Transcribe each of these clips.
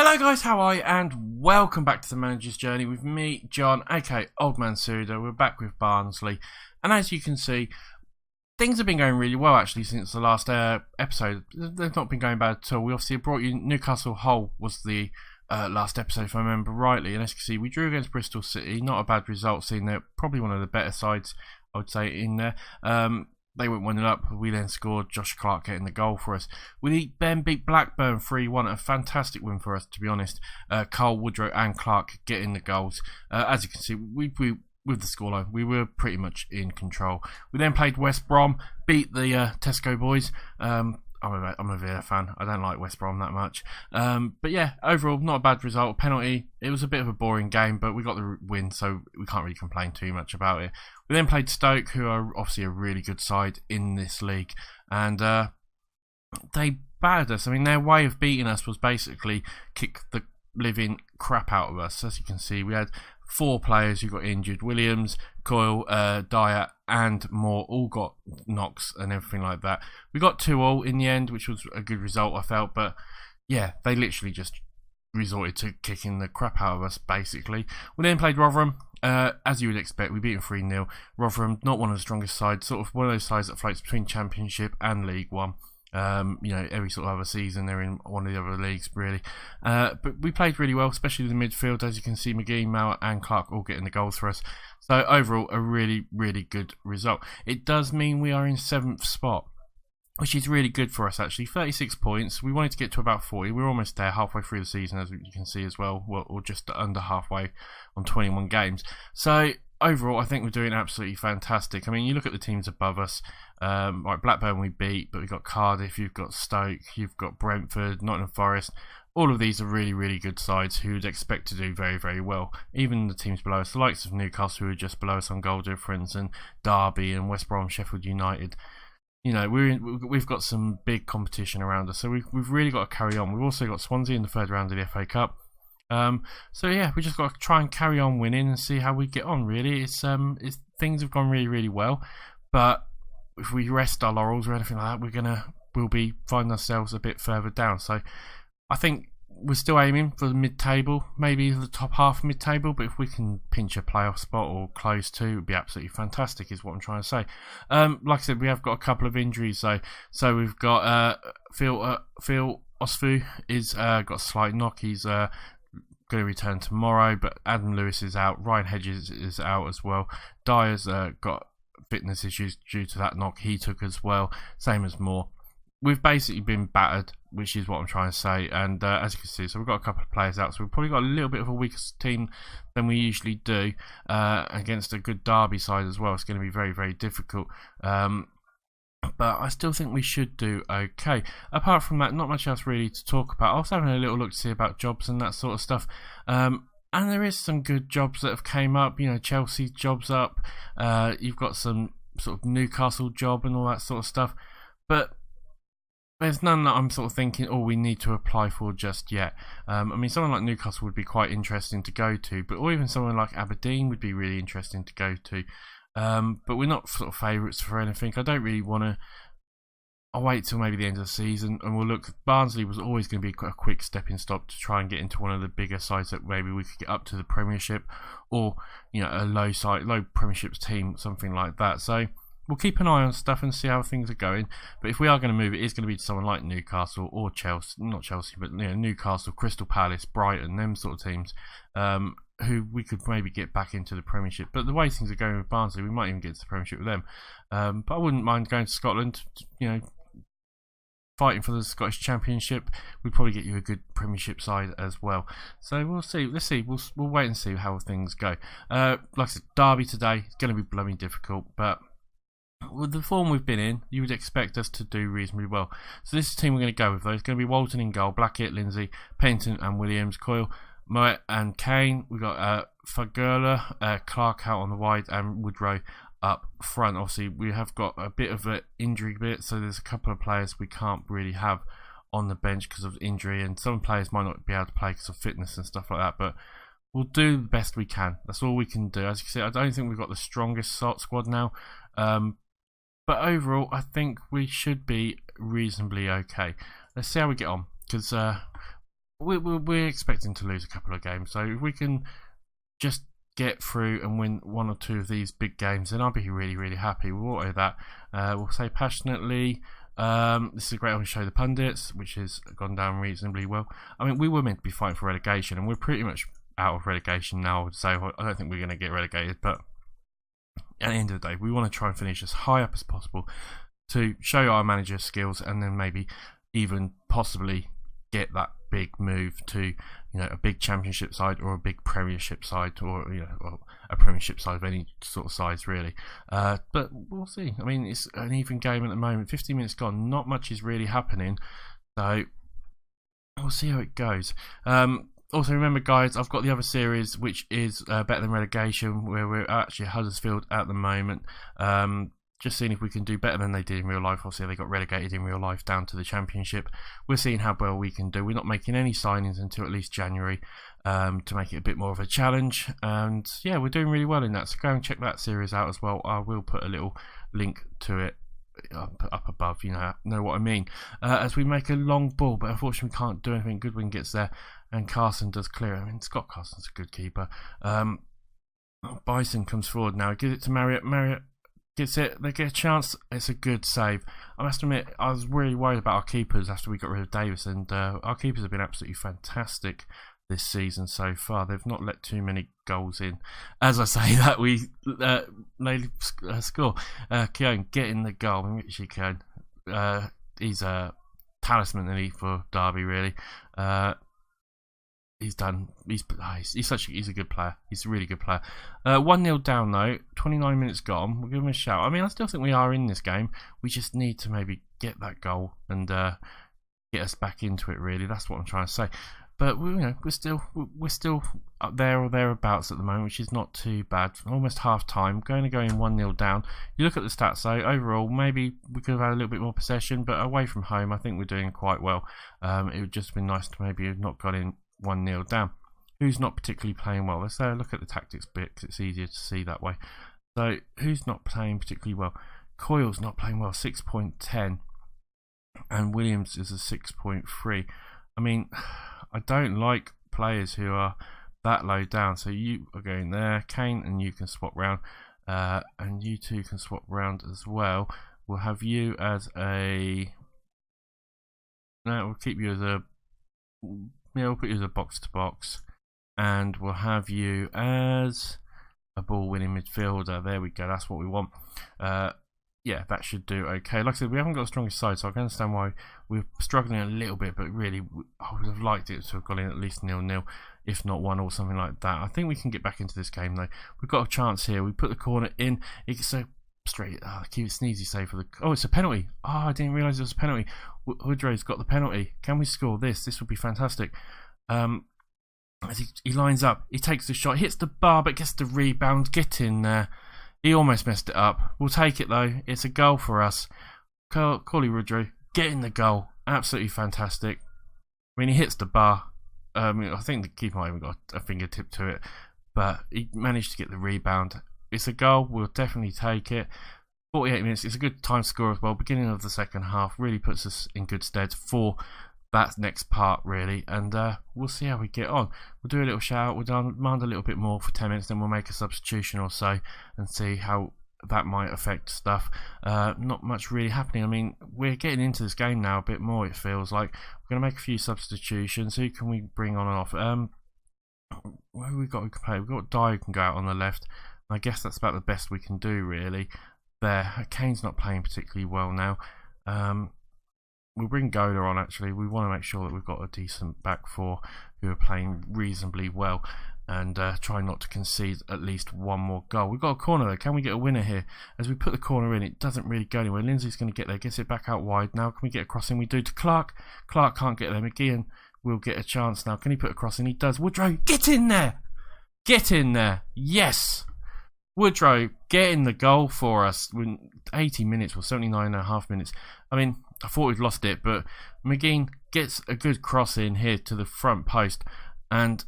Hello guys, how are you? And welcome back to the Manager's Journey with me, John, aka Old Man Suda. We're back with Barnsley, and as you can see, things have been going really well actually since the last episode. They've not been going bad at all. We obviously brought you Newcastle Hull was the last episode if I remember rightly, and as you can see, we drew against Bristol City. Not a bad result, seeing they're probably one of the better sides, I would say, in there. They went 1-0 up. We then scored. Josh Clark getting the goal for us. We then beat Blackburn 3-1. A fantastic win for us, to be honest. Cole, Woodrow and Clark getting the goals. As you can see, we with the scoreline, we were pretty much in control. We then played West Brom, beat the Tesco boys. I'm a Villa fan. I don't like West Brom that much. But yeah, overall, not a bad result. Penalty. It was a bit of a boring game, but we got the win, so we can't really complain too much about it. We then played Stoke, who are obviously a really good side in this league, and they battered us. I mean, their way of beating us was basically kick the living crap out of us. As you can see, we had 4 players who got injured. Williams, Coyle, Dyer and Moore all got knocks and everything like that. We got 2-2 in the end, which was a good result, I felt, but yeah, they literally just resorted to kicking the crap out of us, basically. We then played Rotherham. As you would expect, we beat them 3-0. Rotherham, not one of the strongest sides, sort of one of those sides that floats between Championship and League One. You know, every sort of other season they're in one of the other leagues, really. But we played really well, especially the midfield. As you can see, McGee, Mauer and Clark all getting the goals for us. So overall, a really, really good result. It does mean we are in 7th spot, which is really good for us, actually. 36 points. We wanted to get to about 40. We're almost there, halfway through the season, as you can see as well, or just under halfway on 21 games. So overall, I think we're doing absolutely fantastic. I mean, you look at the teams above us. Like Blackburn we beat, but we've got Cardiff, you've got Stoke, you've got Brentford, Nottingham Forest. All of these are really, really good sides who would expect to do very, very well. Even the teams below us, the likes of Newcastle, who are just below us on goal difference, and Derby and West Brom, Sheffield United. You know, we've got some big competition around us, so we've really got to carry on. We've also got Swansea in the 3rd round of the FA Cup. So yeah, we just got to try and carry on winning and see how we get on. Really, things have gone really, really well, but if we rest our laurels or anything like that, we'll be finding ourselves a bit further down. So I think we're still aiming for the mid-table, maybe the top half mid-table, but if we can pinch a playoff spot or close to, it would be absolutely fantastic, is what I'm trying to say. Like I said, we have got a couple of injuries, so we've got Phil Osfu is got a slight knock. He's going to return tomorrow, but Adam Lewis is out. Ryan Hedges is out as well. Dyer's got fitness issues due to that knock he took as well, same as Moore. We've basically been battered, which is what I'm trying to say, and as you can see, so we've got a couple of players out, so we've probably got a little bit of a weaker team than we usually do against a good Derby side as well. It's going to be very, very difficult, but I still think we should do okay. Apart from that, not much else really to talk about. I was having a little look to see about jobs and that sort of stuff, and there is some good jobs that have came up. You know, Chelsea jobs up, you've got some sort of Newcastle job and all that sort of stuff, but there's none that I'm sort of thinking, oh, we need to apply for just yet. I mean, someone like Newcastle would be quite interesting to go to, but or even someone like Aberdeen would be really interesting to go to. But we're not sort of favourites for anything. I don't really want to. I'll wait till maybe the end of the season, and we'll look. Barnsley was always going to be a quick stepping stop to try and get into one of the bigger sides that maybe we could get up to the Premiership, or you know, a low Premiership team, something like that. So we'll keep an eye on stuff and see how things are going. But if we are going to move, it is going to be to someone like Newcastle or Chelsea, not Chelsea, but you know, Newcastle, Crystal Palace, Brighton, them sort of teams, who we could maybe get back into the Premiership. But the way things are going with Barnsley, we might even get to the Premiership with them. But I wouldn't mind going to Scotland, you know, fighting for the Scottish Championship. We'd probably get you a good Premiership side as well. So we'll see. Let's see. We'll wait and see how things go. Like I said, Derby today is going to be blooming difficult, but with the form we've been in, you would expect us to do reasonably well. So this is the team we're going to go with, though. It's going to be Walton in goal, Blackett, Lindsay, Pennington and Williams, Coyle, Moet and Kane. We've got Fagurla, Clark out on the wide, and Woodrow up front. Obviously, we have got a bit of an injury bit, so there's a couple of players we can't really have on the bench because of injury, and some players might not be able to play because of fitness and stuff like that, but we'll do the best we can. That's all we can do. As you can see, I don't think we've got the strongest squad now, but overall, I think we should be reasonably okay. Let's see how we get on, because we're expecting to lose a couple of games, so if we can just get through and win one or two of these big games, then I'll be really, really happy. We'll auto that. We'll say passionately. This is a great one to show the pundits, which has gone down reasonably well. I mean, we were meant to be fighting for relegation, and we're pretty much out of relegation now. So I don't think we're going to get relegated, but at the end of the day, we want to try and finish as high up as possible to show our manager skills, and then maybe even possibly get that big move to a big championship side or a big premiership side, or or a premiership side of any sort of size really. But we'll see. I mean, it's an even game at the moment. 50 minutes gone, not much is really happening, so we'll see how it goes. Also, remember, guys, I've got the other series, which is Better Than Relegation, where we're actually at Huddersfield at the moment. Just seeing if we can do better than they did in real life. Obviously, they got relegated in real life down to the Championship. We're seeing how well we can do. We're not making any signings until at least January to make it a bit more of a challenge. And yeah, we're doing really well in that. So go and check that series out as well. I will put a little link to it up above. You know what I mean. As we make a long ball, but unfortunately we can't do anything. Goodwin gets there, and Carson does clear. I mean, Scott Carson's a good keeper. Bison comes forward now. Gives it to Marriott. Marriott gets it. They get a chance. It's a good save. I must admit, I was really worried about our keepers after we got rid of Davis, and our keepers have been absolutely fantastic this season so far. They've not let too many goals in. As I say that, we score. Keown getting the goal. I mean, Richie Keown, he's a talisman really for Derby, really. He's a good player. He's a really good player. 1-0 down though, 29 minutes gone. We'll give him a shout. I mean, I still think we are in this game. We just need to maybe get that goal and get us back into it. Really, that's what I'm trying to say. But we're still up there or thereabouts at the moment, which is not too bad. Almost half time. Going in 1-0 down. You look at the stats though. Overall, maybe we could have had a little bit more possession, but away from home, I think we're doing quite well. It would just have been nice to maybe have not got in 1-0 down. Who's not particularly playing well? Let's look at the tactics bit, because it's easier to see that way. So who's not playing particularly well? Coyle's not playing well, 6.10, and Williams is a 6.3. I mean, I don't like players who are that low down. So you are going there, Kane, and you can swap round, and you two can swap round as well. We'll have you as a. No, we'll keep you as a. Yeah, we'll put you as a box-to-box, and we'll have you as a ball-winning midfielder. There we go, that's what we want. Yeah, that should do okay. Like I said, we haven't got the strongest side, so I can understand why we're struggling a little bit, but really, I would have liked it to have gone in at least 0-0, if not 1 or something like that. I think we can get back into this game, though. We've got a chance here. We put the corner in. It's so straight. Keep it sneezy save for the. Oh, it's a penalty. Oh, I didn't realise it was a penalty. Woodrow's got the penalty. Can we score this? This would be fantastic. As he lines up, he takes the shot, hits the bar, but gets the rebound. Get in there. He almost messed it up. We'll take it though. It's a goal for us. Corley Woodrow getting the goal. Absolutely fantastic. I mean, he hits the bar. I think the keeper might have got a fingertip to it, but he managed to get the rebound. It's a goal. We'll definitely take it. 48 minutes. It's a good time score as well. Beginning of the second half really puts us in good stead for that next part, really. And we'll see how we get on. We'll do a little shout. We'll demand a little bit more for 10 minutes. Then we'll make a substitution or so and see how that might affect stuff. Not much really happening. I mean, we're getting into this game now a bit more, it feels like. We're going to make a few substitutions. Who can we bring on and off? Where have we got who can play? We've got Dyer who can go out on the left. I guess that's about the best we can do, really. There, Kane's not playing particularly well now. We'll bring Gola on, actually. We want to make sure that we've got a decent back four who are playing reasonably well and try not to concede at least one more goal. We've got a corner though. Can we get a winner here? As we put the corner in, it doesn't really go anywhere. Lindsay's going to get there, gets it back out wide. Now, can we get a cross in? We do to Clark. Clark can't get there. McGeehan will get a chance now. Can he put a cross in? He does. Woodrow, get in there! Get in there! Yes! Woodrow getting the goal for us in 80 minutes or 79.5 minutes. I mean, I thought we'd lost it, but McGeehan gets a good cross in here to the front post, and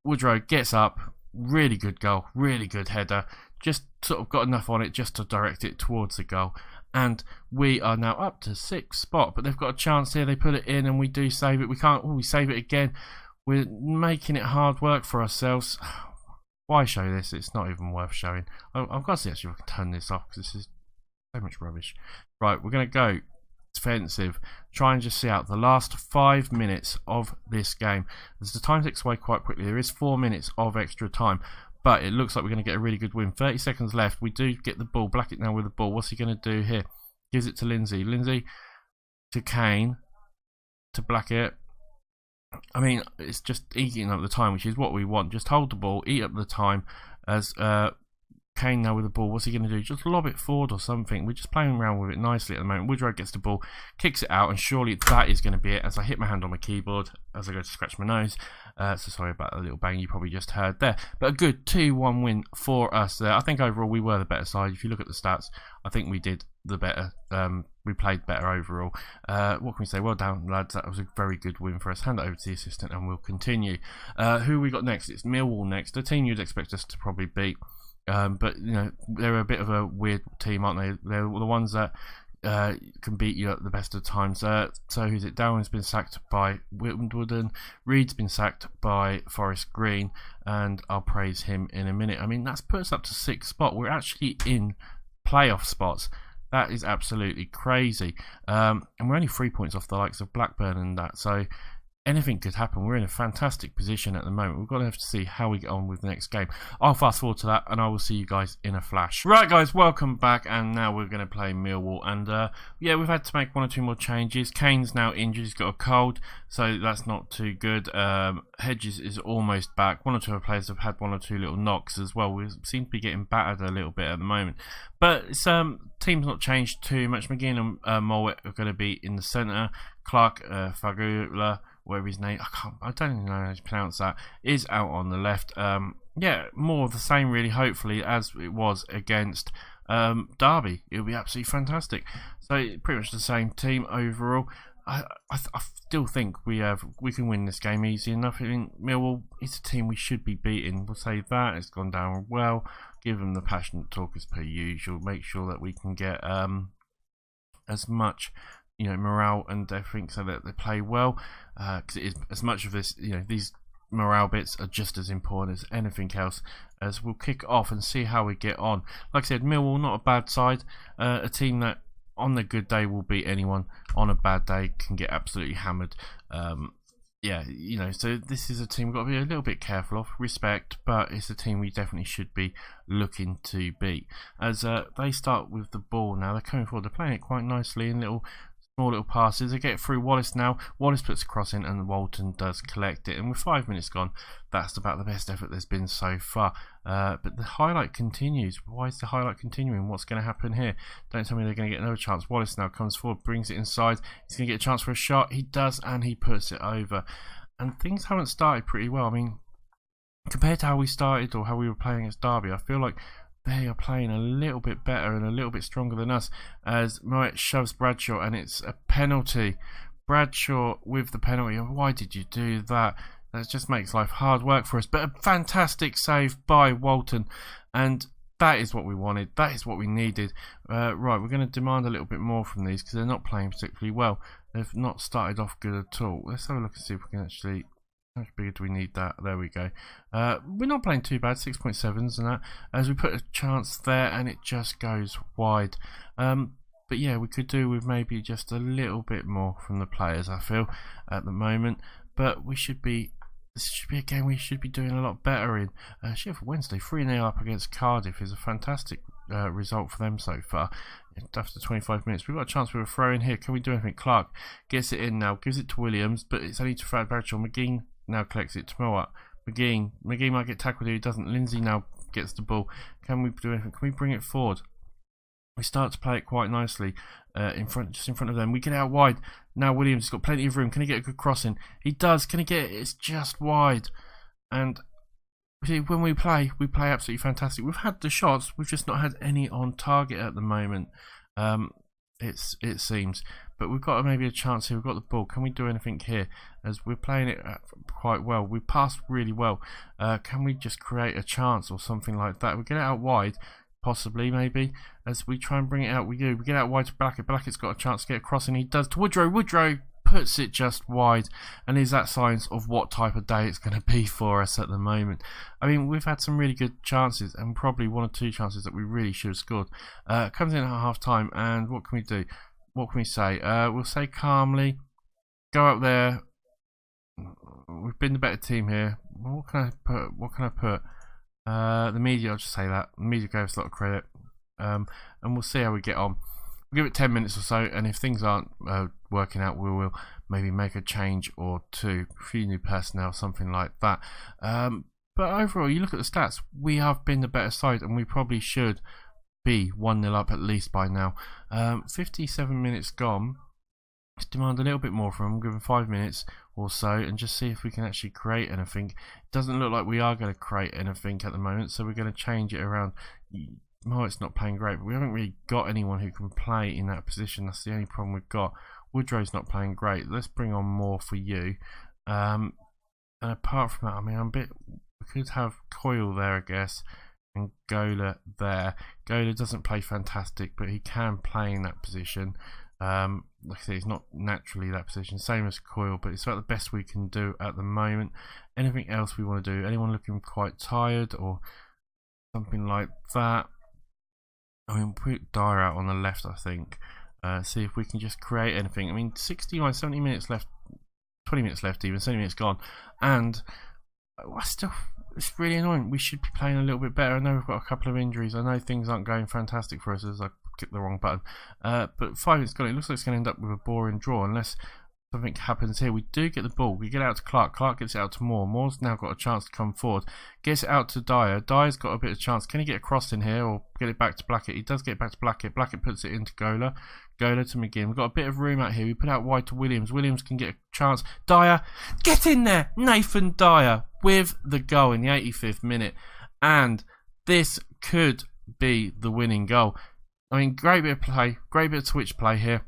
Woodrow gets up. Really good goal, really good header. Just sort of got enough on it just to direct it towards the goal, and we are now up to 6th spot. But they've got a chance here. They put it in, and we do save it. We can't. Oh, we save it again. We're making it hard work for ourselves. Why show this? It's not even worth showing. I've got to see actually if I can turn this off, because this is so much rubbish. Right, we're going to go defensive. Try and just see out the last 5 minutes of this game. As the time ticks away quite quickly, there is 4 minutes of extra time, but it looks like we're going to get a really good win. 30 seconds left. We do get the ball. Blackett now with the ball. What's he going to do here? Gives it to Lindsay. Lindsay to Kane. To Blackett. I mean, it's just eating up the time, which is what we want. Just hold the ball, eat up the time. As Kane now with the ball, what's he going to do? Just lob it forward or something. We're just playing around with it nicely at the moment. Woodrow gets the ball, kicks it out, and surely that is going to be it. As I hit my hand on my keyboard as I go to scratch my nose. So sorry about the little bang you probably just heard there. But a good 2-1 win for us there. I think overall we were the better side. If you look at the stats, I think we did the better. We played better overall. What can we say? Well done, lads. That was a very good win for us. Hand it over to the assistant and we'll continue. Who we got next? It's Millwall next. A team you'd expect us to probably beat. But you know, they're a bit of a weird team, aren't they? They're the ones that can beat you at the best of times. So who's it? Darwin's been sacked by Wimbledon. Reed's been sacked by Forest Green, and I'll praise him in a minute. I mean, that's put us up to 6th spot. We're actually in playoff spots. That is absolutely crazy. And we're only 3 points off the likes of Blackburn and that. So anything could happen. We're in a fantastic position at the moment. We've got to have to see how we get on with the next game. I'll fast forward to that and I will see you guys in a flash. Right guys, welcome back, and now we're going to play Millwall. And yeah, we've had to make 1 or 2 more changes. Kane's now injured, he's got a cold, so that's not too good. Hedges is almost back. 1 or 2 other players have had 1 or 2 little knocks as well. We seem to be getting battered a little bit at the moment. But it's, team's not changed too much. McGinn and Mulwet are going to be in the centre. Clark, Fagula, whatever his name, I don't even know how to pronounce that, is out on the left. Yeah, more of the same really, hopefully, as it was against Derby. It'll be absolutely fantastic. So pretty much the same team overall. I still think we can win this game easy enough. I mean, Millwall is a team we should be beating. We'll say that. It's gone down well. Give them the passionate talk as per usual. Make sure that we can get as much, you know, morale and everything, so that they play well, because it is as much of this, you know, these morale bits are just as important as anything else. As we'll kick off and see how we get on. Like I said, Millwall not a bad side, a team that on a good day will beat anyone, on a bad day can get absolutely hammered. Yeah, you know, so this is a team we've got to be a little bit careful of, respect, but it's a team we definitely should be looking to beat. As they start with the ball now, they're coming forward, they're playing it quite nicely in small little passes. They get through Wallace now. Wallace puts a cross in and Walton does collect it. And with 5 minutes gone, that's about the best effort there's been so far. But the highlight continues. Why is the highlight continuing? What's going to happen here? Don't tell me they're going to get another chance. Wallace now comes forward, brings it inside. He's going to get a chance for a shot. He does, and he puts it over. And things haven't started pretty well. I mean, compared to how we started or how we were playing against Derby, I feel like they are playing a little bit better and a little bit stronger than us, as Moet shoves Bradshaw and it's a penalty. Bradshaw with the penalty. Why did you do that? That just makes life hard work for us. But a fantastic save by Walton, and that is what we wanted. That is what we needed. Right, we're going to demand a little bit more from these because they're not playing particularly well. They've not started off good at all. Let's have a look and see if we can actually... How much bigger do we need that? There we go. We're not playing too bad, 6.7s and that. As we put a chance there and it just goes wide. But yeah, we could do with maybe just a little bit more from the players, I feel, at the moment. But we should be... This should be a game we should be doing a lot better in. Sheffield Wednesday, 3-0 up against Cardiff is a fantastic result for them so far. After 25 minutes, we've got a chance with a throw in here. Can we do anything? Clark gets it in now, gives it to Williams, but it's only to Fred Bradshaw. McGinn now collects it to Moat. McGinn might get tackled here, he doesn't. Lindsay now gets the ball. Can we do anything? Can we bring it forward? We start to play it quite nicely just in front of them. We get out wide. Now Williams has got plenty of room. Can he get a good crossing? He does. Can he get it? It's just wide. And when we play absolutely fantastic. We've had the shots, we've just not had any on target at the moment. It seems, but we've got maybe a chance here. We've got the ball. Can we do anything here? As we're playing it quite well, we passed really well. Can we just create a chance or something like that? We get it out wide. possibly, maybe, as we try and bring it out. We get out wide to Blackett. Blackett's got a chance to get across, and he does to Woodrow. Woodrow puts it just wide, and is that signs of what type of day it's going to be for us at the moment. I mean, we've had some really good chances, and probably 1 or 2 chances that we really should have scored. Comes in at half time, and what can we do? What can we say? We'll say calmly, go up there. We've been the better team here. What can I put? The media, I'll just say that. The media gave us a lot of credit. And we'll see how we get on. We'll give it 10 minutes or so, and if things aren't working out, we will maybe make a change or 2, a few new personnel, something like that. But overall, you look at the stats, we have been the better side, and we probably should be 1-0 up at least by now. 57 minutes gone. Let's demand a little bit more from them, give them 5 minutes or so, and just see if we can actually create anything. It doesn't look like we are going to create anything at the moment, so we're going to change it around. It's not playing great, but we haven't really got anyone who can play in that position. That's the only problem we've got. Woodrow's not playing great. Let's bring on more for you. And apart from that, I mean, we could have Coyle there, I guess, and Gola there. Gola doesn't play fantastic, but he can play in that position. Like I say, he's not naturally that position, same as Coyle, but it's about the best we can do at the moment. Anything else we want to do? Anyone looking quite tired or something like that? I mean, put Dyer out on the left, I think. See if we can just create anything. I mean, 69, 70 minutes left, 20 minutes left even, 70 minutes gone, and it's really annoying. We should be playing a little bit better. I know we've got a couple of injuries. I know things aren't going fantastic for us as I clicked the wrong button. But 5 minutes gone. It looks like it's going to end up with a boring draw unless something happens here. We do get the ball. We get it out to Clark. Clark gets it out to Moore. Moore's now got a chance to come forward. Gets it out to Dyer. Dyer's got a bit of chance. Can he get across in here or get it back to Blackett? He does get it back to Blackett. Blackett puts it into Gola. Gola to McGinn. We've got a bit of room out here. We put out wide to Williams. Williams can get a chance. Dyer, get in there! Nathan Dyer with the goal in the 85th minute. And this could be the winning goal. I mean, great bit of play. Great bit of switch play here.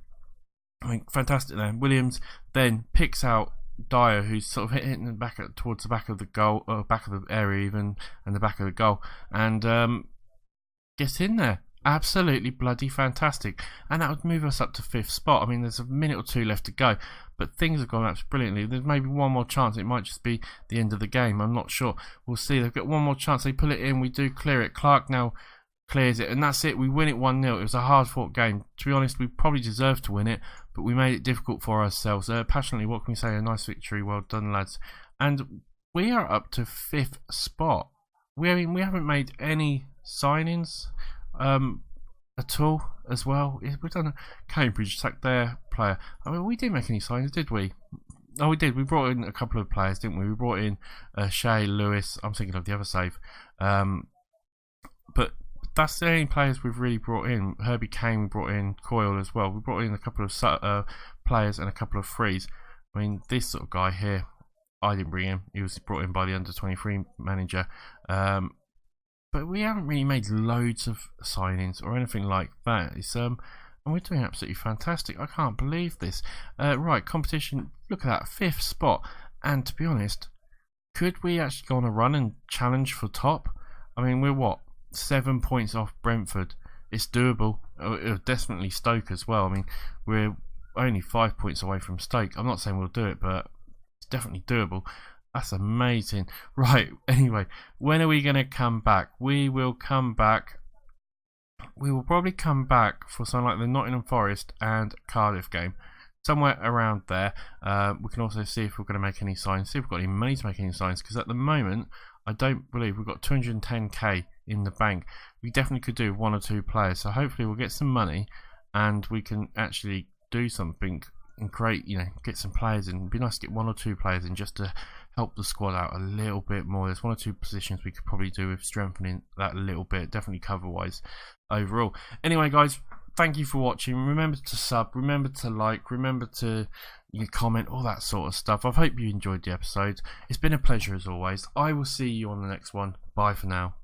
I mean, fantastic there. Williams then picks out Dyer, who's sort of hitting the back towards the back of the goal, or back of the area even, and the back of the goal, and gets in there. Absolutely bloody fantastic. And that would move us up to 5th spot. I mean, there's a minute or 2 left to go, but things have gone absolutely brilliantly. There's maybe one more chance. It might just be the end of the game. I'm not sure. We'll see. They've got one more chance. They pull it in. We do clear it. Clark now clears it, and that's it. We win it 1-0. It was a hard-fought game. To be honest, we probably deserved to win it, but we made it difficult for ourselves. Passionately, what can we say? A nice victory. Well done, lads. And we are up to 5th spot. We haven't made any signings at all as well. We've done a Cambridge sacked their player. I mean, we didn't make any signings, did we? Oh, we did. We brought in a couple of players, didn't we? We brought in Shea, Lewis. I'm thinking of the other save. But that's the only players we've really brought in. Herbie Kane, we brought in Coyle as well. We brought in a couple of players and a couple of frees. I mean, this sort of guy here, I didn't bring him. He was brought in by the under-23 manager. But we haven't really made loads of signings or anything like that. And we're doing absolutely fantastic. I can't believe this. Right, competition. Look at that, 5th spot. And to be honest, could we actually go on a run and challenge for top? I mean, we're what? 7 points off Brentford. It's doable. Definitely Stoke as well. I mean, we're only 5 points away from Stoke. I'm not saying we'll do it, but it's definitely doable. That's amazing. Right, anyway, when are we going to come back? We will come back. We will probably come back for something like the Nottingham Forest and Cardiff game. Somewhere around there. We can also see if we're going to make any signs. See if we've got any money to make any signs. Because at the moment, I don't believe we've got 210k in the bank. We definitely could do 1 or 2 players. So hopefully we'll get some money and we can actually do something and create, get some players in. It'd be nice to get 1 or 2 players in just to help the squad out a little bit more. There's 1 or 2 positions we could probably do with strengthening that a little bit, definitely cover-wise overall. Anyway, guys, thank you for watching. Remember to sub, remember to like, remember to comment, all that sort of stuff. I hope you enjoyed the episode. It's been a pleasure as always. I will see you on the next one. Bye for now.